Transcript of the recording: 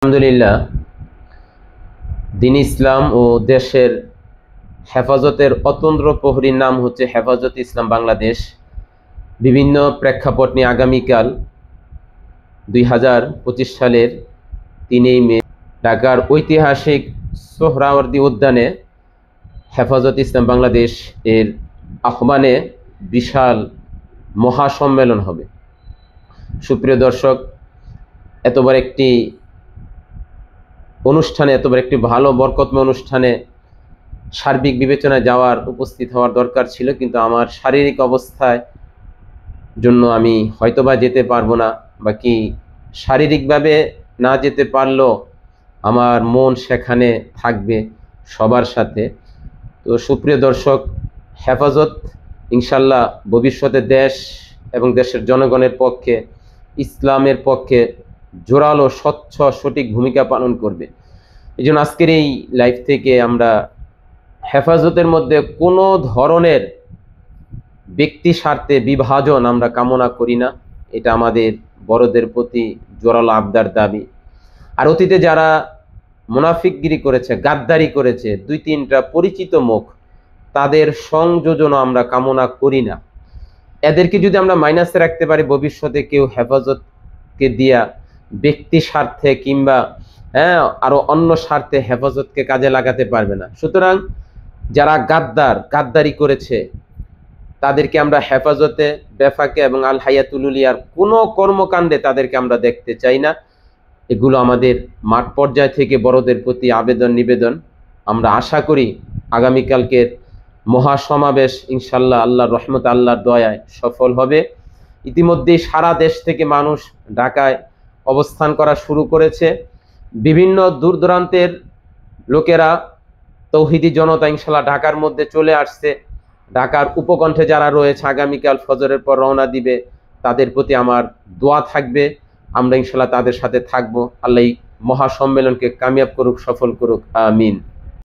আলহামদুলিল্লাহ, দিন ইসলাম ও দেশের হেফাজতের অতন্দ্র প্রহরীর নাম হচ্ছে হেফাজত ইসলাম বাংলাদেশ। বিভিন্ন প্রেক্ষাপট নিয়ে আগামীকাল 2025 সালের 3 মে ঢাকার ঐতিহাসিক সোহরাওয়ার্দী উদ্যানে হেফাজত ইসলাম বাংলাদেশ এর আহ্বানে বিশাল মহাসম্মেলন হবে। সুপ্রিয় দর্শক, এতবার একটি ভালো বরকতময় অনুষ্ঠানে সার্বিক বিবেচনায় উপস্থিত হওয়ার দরকার ছিল, কিন্তু আমার শারীরিক অবস্থায় জন্য আমি হয়তোবা যেতে পারবো না, বা কি শারীরিকভাবে না যেতে পারলেও আমার মন সেখানে থাকবে সবার সাথে। তো সুপ্রিয় দর্শক, হেফাজত ইনশাল্লাহ ভবিষ্যতে দেশ এবং দেশের জনগণের পক্ষে, ইসলামের পক্ষে জোরালো স্বচ্ছ সঠিক ভূমিকা পালন করবে। এই জন্য আজকের এই লাইভ থেকে আমরা হেফাজতের মধ্যে কোনো ধরনের ব্যক্তি স্বার্থে বিভাজন আমরা কামনা করি না। এটা আমাদের বড়দের প্রতি জোরালো আবদার, দাবি। আর অতীতে যারা মুনাফিকগিরি করেছে, গাদ্দারি করেছে, 2-3টা পরিচিত মুখ, তাদের সংযোজন আমরা কামনা করি না। এদেরকে যদি আমরা মাইনাসে রাখতে পারি, ভবিষ্যতে কেউ হেফাজতকে দিয়া ব্যক্তি স্বার্থে কিংবা আরো অন্য স্বার্থে হেফাজতকে কাজে লাগাতে পারবে না। সুতরাং যারা গাদ্দারি করেছে তাদেরকে আমরা হেফাজতে, বেফাকে এবং আল হায়াতুল উলিয়ার কোনো কর্মকাণ্ডে তাদেরকে আমরা দেখতে চাই না। এগুলো আমাদের মাঠ পর্যায় থেকে বড়দের প্রতি আবেদন নিবেদন। আমরা আশা করি আগামীকালকের মহাসমাবেশ ইনশাল্লাহ আল্লাহর রহমত, আল্লাহর দয়ায় সফল হবে। ইতিমধ্যেই সারা দেশ থেকে মানুষ ঢাকায় অবস্থান করা শুরু করেছে। বিভিন্ন দূর দূরান্তের লোকেরা, তৌহিদি জনতা ইনশাল্লাহ ঢাকার মধ্যে চলে আসছে। ঢাকার উপকণ্ঠে যারা রয়েছে আগামীকাল ফজরের পর রওনা দিবে, তাদের প্রতি আমার দোয়া থাকবে। আমরা ইনশাল্লাহ তাদের সাথে থাকবো। আল্লাহ মহাসম্মেলনকে কামিয়াব করুক, সফল করুক, আমিন।